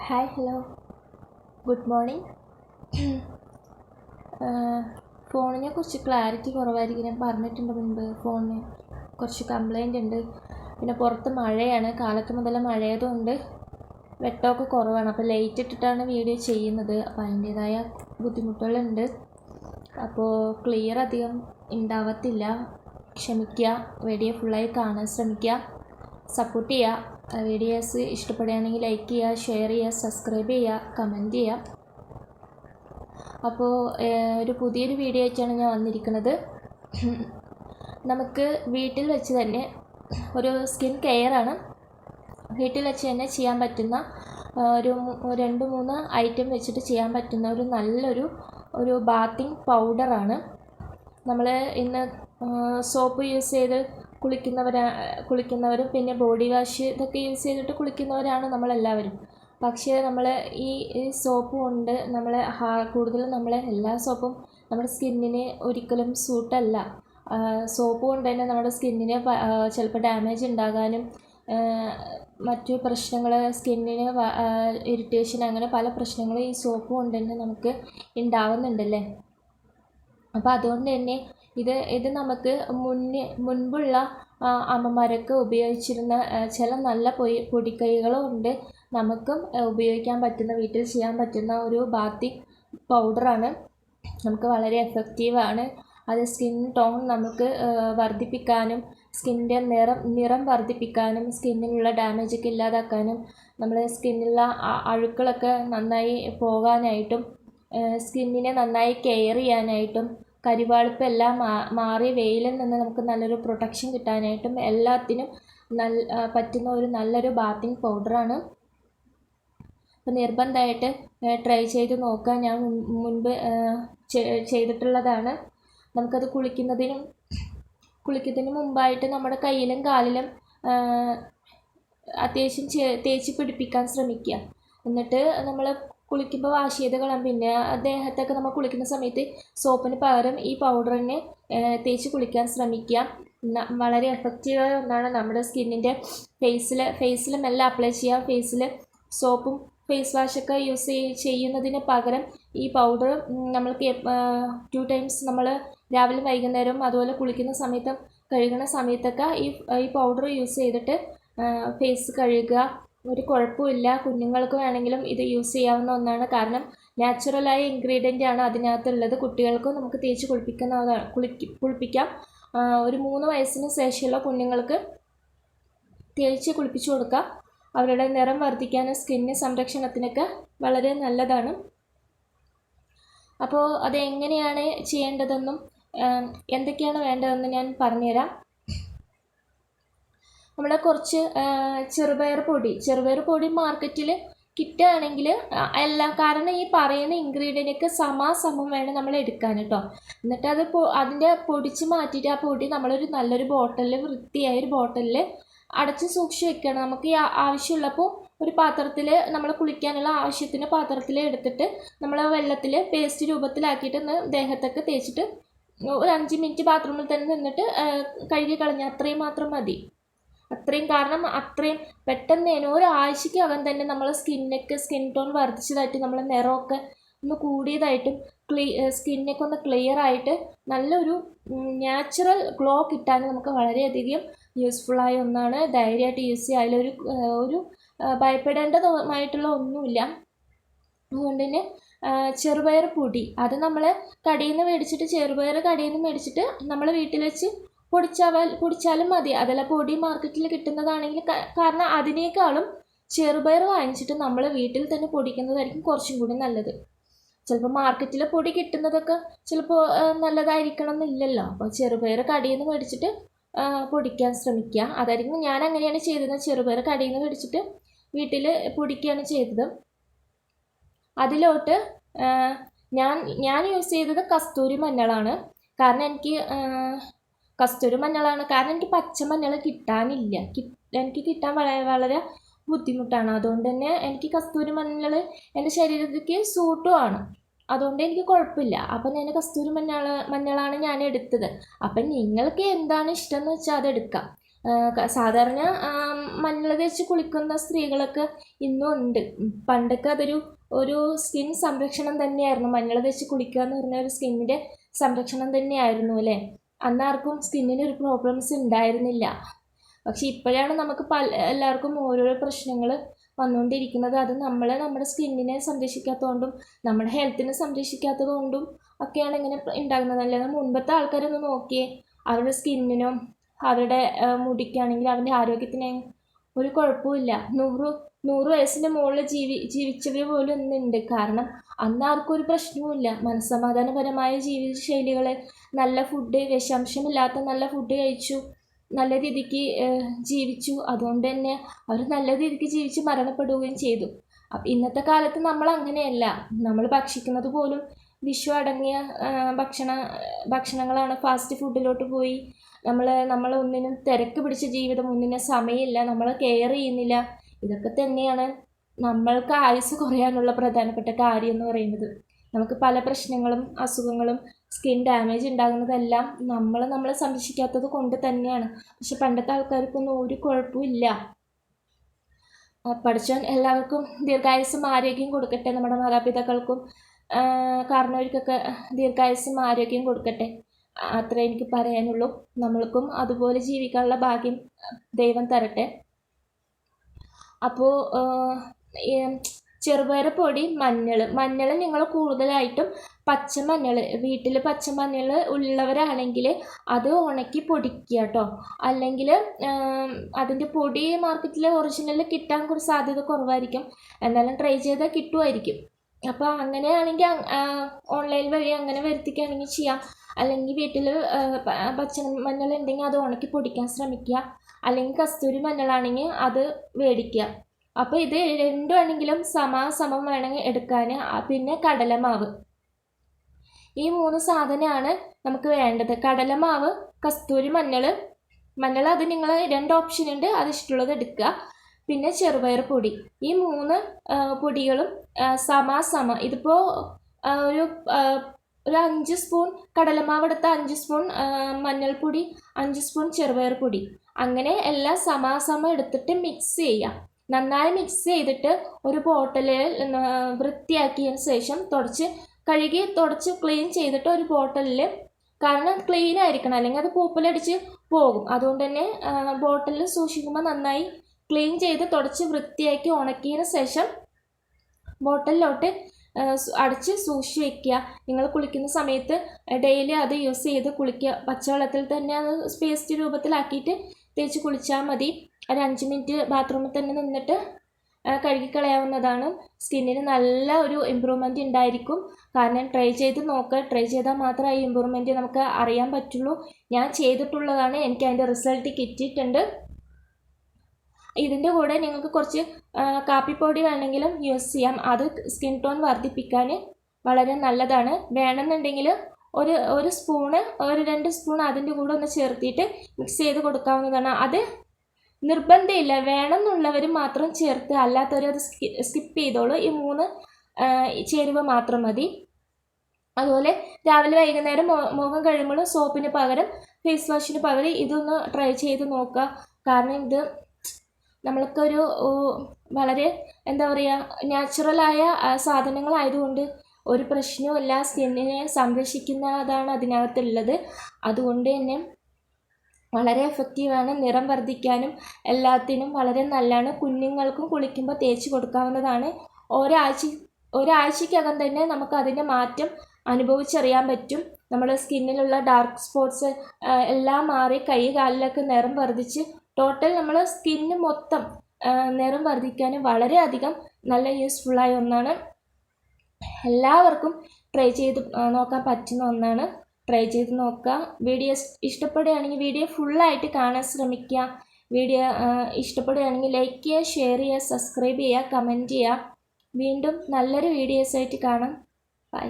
Hi hello good morning. ഫോണിനെ കുറിച്ച് clarity കുറവായിരിക്കും. ഞാൻ പറഞ്ഞിട്ടുണ്ട് മുൻപ്, ഫോണിന് കുറച്ച് കംപ്ലൈൻ്റ് ഉണ്ട്. പിന്നെ പുറത്ത് മഴയാണ്, കാലത്ത് മുതൽ മഴയായതുകൊണ്ട് വെട്ടമൊക്കെ കുറവാണ്. അപ്പോൾ ലൈറ്റ് ഇട്ടിട്ടാണ് വീഡിയോ ചെയ്യുന്നത്. അപ്പോൾ അതിൻ്റേതായ ബുദ്ധിമുട്ടുകളുണ്ട്. അപ്പോൾ ക്ലിയർ അധികം ഉണ്ടാവത്തില്ല, ക്ഷമിക്കുക. വീഡിയോ ഫുള്ളായി കാണാൻ ശ്രമിക്കുക, സപ്പോർട്ട് ചെയ്യുക. വീഡിയോസ് ഇഷ്ടപ്പെടുകയാണെങ്കിൽ ലൈക്ക് ചെയ്യുക, ഷെയർ ചെയ്യുക, സബ്സ്ക്രൈബ് ചെയ്യുക, കമൻറ്റ് ചെയ്യുക. അപ്പോൾ ഒരു പുതിയൊരു വീഡിയോ ആയിട്ടാണ് ഞാൻ വന്നിരിക്കുന്നത്. നമുക്ക് വീട്ടിൽ വെച്ച് തന്നെ ഒരു സ്കിൻ കെയറാണ്. വീട്ടിൽ വെച്ച് തന്നെ ചെയ്യാൻ പറ്റുന്ന ഒരു 2-3 ഐറ്റം വെച്ചിട്ട് ചെയ്യാൻ പറ്റുന്ന ഒരു നല്ലൊരു ബാത്തിങ് പൗഡറാണ്. നമ്മൾ ഇന്ന് സോപ്പ് യൂസ് ചെയ്ത് കുളിക്കുന്നവരും പിന്നെ ബോഡി വാഷ് ഇതൊക്കെ യൂസ് ചെയ്തിട്ട് കുളിക്കുന്നവരാണ് നമ്മളെല്ലാവരും. പക്ഷേ നമ്മൾ ഈ സോപ്പ് കൊണ്ട് കൂടുതലും എല്ലാ സോപ്പും നമ്മുടെ സ്കിന്നിന് ഒരിക്കലും സൂട്ടല്ല. സോപ്പ് കൊണ്ട് തന്നെ നമ്മുടെ സ്കിന്നിന് ചിലപ്പോൾ ഡാമേജ് ഉണ്ടാകാനും മറ്റു പ്രശ്നങ്ങൾ, സ്കിന്നിന് ഇറിറ്റേഷൻ, അങ്ങനെ പല പ്രശ്നങ്ങളും ഈ സോപ്പ് കൊണ്ട് തന്നെ നമുക്ക് ഉണ്ടാവുന്നുണ്ടല്ലേ. അപ്പോൾ അതുകൊണ്ട് തന്നെ ഇത് നമുക്ക് മുൻപുള്ള അമ്മമാരൊക്കെ ഉപയോഗിച്ചിരുന്ന ചില നല്ല പൊടിക്കൈകളും ഉണ്ട്. നമുക്കും ഉപയോഗിക്കാൻ പറ്റുന്ന, വീട്ടിൽ ചെയ്യാൻ പറ്റുന്ന ഒരു ബാത്തിങ് പൗഡറാണ്. നമുക്ക് വളരെ എഫക്റ്റീവാണ്. അത് സ്കിൻ ടോൺ നമുക്ക് വർദ്ധിപ്പിക്കാനും സ്കിന്നിൻ്റെ നിറം വർദ്ധിപ്പിക്കാനും സ്കിന്നിലുള്ള ഡാമേജൊക്കെ ഇല്ലാതാക്കാനും നമ്മുടെ സ്കിന്നിലുള്ള അഴുക്കളൊക്കെ നന്നായി പോകാനായിട്ടും സ്കിന്നിനെ നന്നായി കെയർ ചെയ്യാനായിട്ടും കരിവാളിപ്പെല്ലാം മാറി വെയിലിൽ നിന്ന് നമുക്ക് നല്ലൊരു പ്രൊട്ടക്ഷൻ കിട്ടാനായിട്ടും എല്ലാത്തിനും പറ്റുന്ന ഒരു നല്ലൊരു ബാത്തിങ് പൗഡറാണ്. അപ്പോൾ നിർബന്ധമായിട്ട് ട്രൈ ചെയ്ത് നോക്കുക. ഞാൻ മുൻപ് ചെയ്തിട്ടുള്ളതാണ്. നമുക്കത് കുളിക്കുന്നതിന് മുമ്പായിട്ട് നമ്മുടെ കയ്യിലും കാലിലും അത്യാവശ്യം തേച്ച് പിടിപ്പിക്കാൻ ശ്രമിക്കുക. എന്നിട്ട് നമ്മൾ കുളിക്കുമ്പോൾ വാഷ് ചെയ്ത് കളയാം. പിന്നെ ദേഹത്തൊക്കെ നമ്മൾ കുളിക്കുന്ന സമയത്ത് സോപ്പിന് പകരം ഈ പൗഡറിനെ തേച്ച് കുളിക്കാൻ ശ്രമിക്കുക. വളരെ എഫക്റ്റീവായ ഒന്നാണ്. നമ്മുടെ സ്കിന്നിൻ്റെ ഫേസിലും എല്ലാം അപ്ലൈ ചെയ്യാം. ഫേസിൽ സോപ്പും ഫേസ് വാഷൊക്കെ യൂസ് ചെയ്യുന്നതിന് പകരം ഈ പൗഡർ നമ്മൾക്ക് 2 ടൈംസ് നമ്മൾ രാവിലെ വൈകുന്നേരം അതുപോലെ കുളിക്കുന്ന സമയത്തും കഴുകുന്ന സമയത്തൊക്കെ ഈ പൗഡർ യൂസ് ചെയ്തിട്ട് ഫേസ് കഴുകുക. ഒരു കുഴപ്പമില്ല. കുഞ്ഞുങ്ങൾക്ക് വേണമെങ്കിലും ഇത് യൂസ് ചെയ്യാവുന്ന ഒന്നാണ്. കാരണം നാച്ചുറലായ ഇൻഗ്രീഡിയൻ്റ് ആണ് അതിനകത്തുള്ളത്. കുട്ടികൾക്കും നമുക്ക് തേച്ച് കുളിപ്പിക്കാം. ഒരു 3 വയസ്സിന് ശേഷമുള്ള കുഞ്ഞുങ്ങൾക്ക് തേച്ച് കുളിപ്പിച്ചു കൊടുക്കാം. അവരുടെ നിറം വർദ്ധിക്കാനും സ്കിന്നിന് സംരക്ഷണത്തിനൊക്കെ വളരെ നല്ലതാണ്. അപ്പോൾ അതെങ്ങനെയാണ് ചെയ്യേണ്ടതെന്നും എന്തൊക്കെയാണ് വേണ്ടതെന്ന് ഞാൻ പറഞ്ഞുതരാം. നമ്മുടെ കുറച്ച് ചെറുപയർ പൊടി മാർക്കറ്റിൽ കിട്ടുകയാണെങ്കിൽ കാരണം ഈ പറയുന്ന ഇൻഗ്രീഡിയൻ്റൊക്കെ സമാസമം വേണം നമ്മൾ എടുക്കാൻ കേട്ടോ. എന്നിട്ട് അതിൻ്റെ പൊടിച്ച് മാറ്റിയിട്ട് ആ പൊടി നമ്മളൊരു നല്ലൊരു ബോട്ടലിൽ, വൃത്തിയായ ഒരു ബോട്ടലിൽ അടച്ച് സൂക്ഷിച്ച് വെക്കണം. നമുക്ക് ഈ ആവശ്യമുള്ളപ്പോൾ ഒരു പാത്രത്തിൽ, നമ്മൾ കുളിക്കാനുള്ള ആവശ്യത്തിന് പാത്രത്തിൽ എടുത്തിട്ട് നമ്മൾ വെള്ളത്തിൽ പേസ്റ്റ് രൂപത്തിലാക്കിയിട്ട് ദേഹത്തൊക്കെ തേച്ചിട്ട് ഒരു 5 മിനിറ്റ് ബാത്റൂമിൽ തന്നെ നിന്നിട്ട് കഴുകി കളഞ്ഞാൽ അത്രയും മാത്രം മതി. കാരണം അത്രയും പെട്ടെന്ന് തന്നെ ഒരാഴ്ചയ്ക്കകം തന്നെ നമ്മളെ സ്കിൻ ടോൺ വർദ്ധിച്ചതായിട്ട്, നമ്മളെ നിറമൊക്കെ ഒന്ന് കൂടിയതായിട്ടും സ്കിന്നൊക്കെ ഒന്ന് ക്ലിയർ ആയിട്ട് നല്ലൊരു നാച്ചുറൽ ഗ്ലോ കിട്ടാൻ നമുക്ക് വളരെയധികം യൂസ്ഫുള്ളായ ഒന്നാണ്. ധൈര്യമായിട്ട് യൂസ് ചെയ്യുക. അതിലൊരു ഭയപ്പെടേണ്ടതുമായിട്ടുള്ള ഒന്നുമില്ല. അതുകൊണ്ട് തന്നെ ചെറുപയർ പൊടി അത് നമ്മൾ കടയിൽ നിന്ന് മേടിച്ചിട്ട് നമ്മൾ വീട്ടിൽ വെച്ച് പൊടിച്ചാലും മതി. അതല്ല പൊടി മാർക്കറ്റിൽ കിട്ടുന്നതാണെങ്കിൽ, കാരണം അതിനേക്കാളും ചെറുപയർ വാങ്ങിച്ചിട്ട് നമ്മൾ വീട്ടിൽ തന്നെ പൊടിക്കുന്നതായിരിക്കും കുറച്ചും കൂടി നല്ലത്. ചിലപ്പോൾ മാർക്കറ്റിൽ പൊടി കിട്ടുന്നതൊക്കെ ചിലപ്പോൾ നല്ലതായിരിക്കണം എന്നില്ലല്ലോ. അപ്പോൾ ചെറുപയർ കടയിൽ നിന്ന് മേടിച്ചിട്ട് പൊടിക്കാൻ ശ്രമിക്കുക. അതായിരിക്കും ഞാൻ അങ്ങനെയാണ് ചെയ്തത്. ചെറുപയർ കടയിൽ നിന്ന് മേടിച്ചിട്ട് വീട്ടിൽ പൊടിക്കുകയാണ് ചെയ്തത്. അതിലോട്ട് ഞാൻ യൂസ് ചെയ്തത് കസ്തൂരി മഞ്ഞളാണ്. കാരണം എനിക്ക് പച്ചമഞ്ഞൾ കിട്ടാനില്ല. എനിക്ക് കിട്ടാൻ വളരെ ബുദ്ധിമുട്ടാണ്. അതുകൊണ്ട് തന്നെ എനിക്ക് കസ്തൂരി മഞ്ഞൾ എൻ്റെ ശരീരത്തിലേക്ക് സൂട്ടുമാണ്. അതുകൊണ്ട് എനിക്ക് കുഴപ്പമില്ല. അപ്പം ഞാൻ കസ്തൂരി മഞ്ഞളാണ് ഞാൻ എടുത്തത്. അപ്പം നിങ്ങൾക്ക് എന്താണ് ഇഷ്ടം എന്ന് വെച്ചാൽ അതെടുക്കാം. സാധാരണ മഞ്ഞൾ തേച്ച് കുളിക്കുന്ന സ്ത്രീകളൊക്കെ ഇന്നും ഉണ്ട്. പണ്ടൊക്കെ ഒരു സ്കിൻ സംരക്ഷണം തന്നെയായിരുന്നു. മഞ്ഞൾ തേച്ച് കുളിക്കുക എന്ന് പറഞ്ഞ ഒരു സ്കിന്നിൻ്റെ സംരക്ഷണം തന്നെയായിരുന്നു അല്ലേ. അന്നാർക്കും സ്കിന്നിന് ഒരു പ്രോബ്ലംസ് ഉണ്ടായിരുന്നില്ല. പക്ഷെ ഇപ്പോഴാണ് നമുക്ക് എല്ലാവർക്കും ഓരോരോ പ്രശ്നങ്ങൾ വന്നുകൊണ്ടിരിക്കുന്നത്. അത് നമ്മുടെ സ്കിന്നിനെ സംരക്ഷിക്കാത്തതുകൊണ്ടും നമ്മുടെ ഹെൽത്തിനെ സംരക്ഷിക്കാത്തതുകൊണ്ടും ഒക്കെയാണ് ഇങ്ങനെ ഉണ്ടാകുന്നത്. അല്ലാതെ മുൻപത്തെ ആൾക്കാരൊന്ന് നോക്കിയേ, അവരുടെ സ്കിന്നിനും അവരുടെ മുടിക്കാണെങ്കിലും അവരുടെ ആരോഗ്യത്തിനാണെങ്കിൽ ഒരു കുഴപ്പമില്ല. 100 വയസ്സിൻ്റെ മുകളിൽ ജീവിച്ചവർ പോലും ഇന്നുണ്ട്. കാരണം അന്ന് ആർക്കും ഒരു പ്രശ്നവുമില്ല. മനസ്സമാധാനപരമായ ജീവിതശൈലികൾ, നല്ല ഫുഡ്, വിഷാംശമില്ലാത്ത നല്ല ഫുഡ് കഴിച്ചു, നല്ല രീതിക്ക് ജീവിച്ചു. അതുകൊണ്ട് തന്നെ അവർ നല്ല രീതിക്ക് ജീവിച്ച് മരണപ്പെടുകയും ചെയ്തു. അപ്പം ഇന്നത്തെ കാലത്ത് നമ്മൾ അങ്ങനെയല്ല. നമ്മൾ ഭക്ഷിക്കുന്നത് പോലും വിഷം അടങ്ങിയ ഭക്ഷണങ്ങളാണ്. ഫാസ്റ്റ് ഫുഡിലോട്ട് പോയി നമ്മൾ ഒന്നിനും തിരക്ക് പിടിച്ച ജീവിതം, ഒന്നിനും സമയമില്ല, നമ്മൾ കെയർ ചെയ്യുന്നില്ല. ഇതൊക്കെ തന്നെയാണ് നമ്മൾക്ക് ആയുസ് കുറയാനുള്ള പ്രധാനപ്പെട്ട കാര്യം എന്ന് പറയുന്നത്. നമുക്ക് പല പ്രശ്നങ്ങളും അസുഖങ്ങളും സ്കിൻ ഡാമേജ് ഉണ്ടാകുന്നതെല്ലാം നമ്മളെ സംരക്ഷിക്കാത്തത് കൊണ്ട് തന്നെയാണ്. പക്ഷെ പണ്ടത്തെ ആൾക്കാർക്കൊന്നും ഒരു കുഴപ്പമില്ല. പഠിച്ചവൻ എല്ലാവർക്കും ദീർഘായുസ്സും ആരോഗ്യം കൊടുക്കട്ടെ. നമ്മുടെ മാതാപിതാക്കൾക്കും കാരണവർക്കൊക്കെ ദീർഘായുസ്സും ആരോഗ്യം കൊടുക്കട്ടെ. അത്രേ എനിക്ക് പറയാനുള്ളൂ. നമ്മൾക്കും അതുപോലെ ജീവിക്കാനുള്ള ഭാഗ്യം ദൈവം തരട്ടെ. അപ്പോൾ ചെറുപയർ പൊടി, മഞ്ഞൾ നിങ്ങൾ കൂടുതലായിട്ടും പച്ചമഞ്ഞൾ, വീട്ടിൽ പച്ചമഞ്ഞൾ ഉള്ളവരാണെങ്കിൽ അത് ഉണക്കി പൊടിക്കുക കേട്ടോ. അല്ലെങ്കിൽ അതിൻ്റെ പൊടി മാർക്കറ്റിൽ ഒറിജിനൽ കിട്ടാൻ കുറച്ച് സാധ്യത കുറവായിരിക്കും. എന്നാലും ട്രൈ ചെയ്താൽ കിട്ടുമായിരിക്കും. അപ്പോൾ അങ്ങനെയാണെങ്കിൽ ഓൺലൈൻ വഴി അങ്ങനെ വരുത്തിക്കുകയാണെങ്കിൽ ചെയ്യാം. അല്ലെങ്കിൽ വീട്ടിൽ പച്ചമഞ്ഞൾ ഉണ്ടെങ്കിൽ അത് ഉണക്കി പൊടിക്കാൻ ശ്രമിക്കുക. അല്ലെങ്കിൽ കസ്തൂരി മഞ്ഞളാണെങ്കിൽ അത് മേടിക്കുക. അപ്പോൾ ഇത് രണ്ടുമാണെങ്കിലും സമാസമം വേണമെങ്കിൽ എടുക്കാൻ. പിന്നെ കടലമാവ്, ഈ 3 സാധനമാണ് നമുക്ക് വേണ്ടത്. കടലമാവ്, കസ്തൂരി മഞ്ഞൾ അത് നിങ്ങൾ 2 ഓപ്ഷൻ ഉണ്ട്, അത് ഇഷ്ടമുള്ളത് എടുക്കുക. പിന്നെ ചെറുപയർ പൊടി, ഈ 3 പൊടികളും സമാസമം. ഇതിപ്പോൾ ഒരു 5 സ്പൂൺ കടലമാവ് എടുത്ത 5 സ്പൂൺ മഞ്ഞൾപ്പൊടി, 5 സ്പൂൺ ചെറുപയർ പൊടി, അങ്ങനെ എല്ലാം സമാസമം എടുത്തിട്ട് മിക്സ് ചെയ്യുക. നന്നായി മിക്സ് ചെയ്തിട്ട് ഒരു ബോട്ടിലിൽ വൃത്തിയാക്കിയതിന് ശേഷം തുടച്ച് ക്ലീൻ ചെയ്തിട്ട് ഒരു ബോട്ടിലിൽ, കാരണം ക്ലീൻ ആയിരിക്കണം, അല്ലെങ്കിൽ അത് പൂപ്പലടിച്ച് പോകും. അതുകൊണ്ട് തന്നെ ബോട്ടിലിൽ സൂക്ഷിക്കുമ്പോൾ നന്നായി ക്ലീൻ ചെയ്ത് തുടച്ച് വൃത്തിയാക്കി ഉണക്കിയതിന് ശേഷം ബോട്ടിലോട്ട് അടച്ച് സൂക്ഷിച്ച് വയ്ക്കുക. നിങ്ങൾ കുളിക്കുന്ന സമയത്ത് ഡെയിലി അത് യൂസ് ചെയ്ത് കുളിക്കുക. പച്ചവെള്ളത്തിൽ തന്നെ അത് പേസ്റ്റ് രൂപത്തിലാക്കിയിട്ട് തേച്ച് കുളിച്ചാൽ മതി. ഒരു 5 മിനിറ്റ് ബാത്റൂമിൽ തന്നെ നിന്നിട്ട് കഴുകിക്കളയാവുന്നതാണ്. സ്കിന്നിന് നല്ല ഒരു ഇമ്പ്രൂവ്മെൻറ്റ് ഉണ്ടായിരിക്കും. കാരണം ട്രൈ ചെയ്ത് നോക്കുക. ട്രൈ ചെയ്താൽ മാത്രമേ ഈ ഇമ്പ്രൂവ്മെൻറ്റ് നമുക്ക് അറിയാൻ പറ്റുള്ളൂ. ഞാൻ ചെയ്തിട്ടുള്ളതാണ്, എനിക്ക് അതിൻ്റെ റിസൾട്ട് കിട്ടിയിട്ടുണ്ട്. ഇതിൻ്റെ കൂടെ നിങ്ങൾക്ക് കുറച്ച് കാപ്പിപ്പൊടി വേണമെങ്കിലും യൂസ് ചെയ്യാം. അത് സ്കിൻ ടോൺ വർദ്ധിപ്പിക്കാൻ വളരെ നല്ലതാണ്. വേണമെന്നുണ്ടെങ്കിൽ ഒരു സ്പൂണ്, 2 സ്പൂൺ അതിൻ്റെ കൂടെ ഒന്ന് ചേർത്തിട്ട് മിക്സ് ചെയ്ത് കൊടുക്കാവുന്നതാണ്. അത് നിർബന്ധമില്ല, വേണമെന്നുള്ളവർ മാത്രം ചേർത്ത്, അല്ലാത്തവർ അത് സ്കിപ്പ് ചെയ്തോളൂ. ഈ 3 ചേരുവ മാത്രം മതി. അതുപോലെ രാവിലെ വൈകുന്നേരം മുഖം കഴിയുമ്പോൾ സോപ്പിന് പകരം, ഫേസ് വാഷിന് പകരം ഇതൊന്ന് ട്രൈ ചെയ്ത് നോക്കുക. കാരണം ഇത് നമ്മൾക്കൊരു വളരെ എന്താ പറയുക, നാച്ചുറലായ സാധനങ്ങളായതുകൊണ്ട് ഒരു പ്രശ്നവുമില്ല. സ്കിന്നിനെ സംരക്ഷിക്കുന്നതാണ് അതിനകത്തുള്ളത്. അതുകൊണ്ട് തന്നെ വളരെ എഫക്റ്റീവാണ്. നിറം വർദ്ധിക്കാനും എല്ലാത്തിനും വളരെ നല്ലതാണ്. കുഞ്ഞുങ്ങൾക്കും കുളിക്കുമ്പോൾ തേച്ച് കൊടുക്കാവുന്നതാണ്. ഒരാഴ്ചക്കകം തന്നെ നമുക്ക് അതിൻ്റെ മാറ്റം അനുഭവിച്ചറിയാൻ പറ്റും. നമ്മുടെ സ്കിന്നിലുള്ള ഡാർക്ക് സ്പോട്ട്സ് എല്ലാം മാറി കൈ കാലിലൊക്കെ നിറം വർദ്ധിച്ച് ടോട്ടൽ നമ്മുടെ സ്കിന്ന് മൊത്തം നിറം വർദ്ധിക്കാനും വളരെയധികം നല്ല യൂസ്ഫുള്ളായ ഒന്നാണ്. എല്ലാവർക്കും ട്രൈ ചെയ്ത് നോക്കാൻ പറ്റുന്ന ഒന്നാണ്. ട്രൈ ചെയ്ത് നോക്കുക. വീഡിയോ ഇഷ്ടപ്പെടുകയാണെങ്കിൽ വീഡിയോ ഫുള്ളായിട്ട് കാണാൻ ശ്രമിക്കുക. വീഡിയോ ഇഷ്ടപ്പെടുകയാണെങ്കിൽ ലൈക്ക് ചെയ്യുക, ഷെയർ ചെയ്യുക, സബ്സ്ക്രൈബ് ചെയ്യുക, കമൻറ്റ് ചെയ്യുക. വീണ്ടും നല്ലൊരു വീഡിയോസായിട്ട് കാണാം. ബൈ.